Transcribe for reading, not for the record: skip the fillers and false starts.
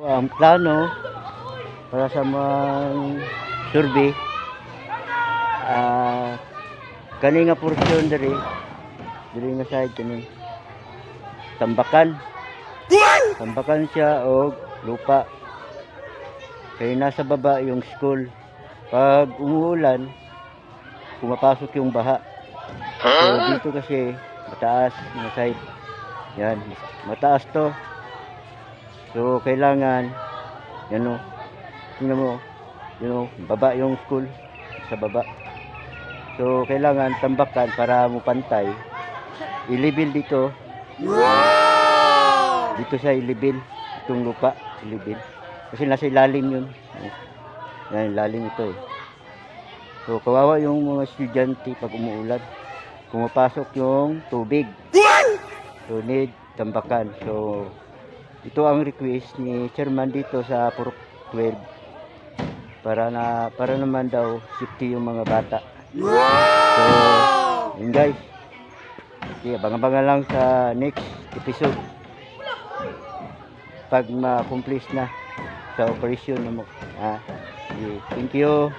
Ang plano para sa mga survey, kani nga portion diri nga side kani tambakan siya og lupa, kaya nasa baba yung school. Pag umuulan pumapasok yung baha, so dito kasi mataas nga side, yan mataas to. So kailangan tingnan mo, baba yung school sa baba. So kailangan tambakan para mupantay. I-level dito. Dito sa i-level itong lupa, i-level. Kasi nasa ilalim yun. Yan, ilalim ito eh. So kawawa yung mga estudyante pag umuulan. Pumapasok yung tubig. So need tambakan. So ito ang request ni chairman dito sa Purok 12 para naman daw safety yung mga bata. So yun guys, okay, abang-abangan lang sa next episode pag ma-complete na sa operation mo. Okay, thank you.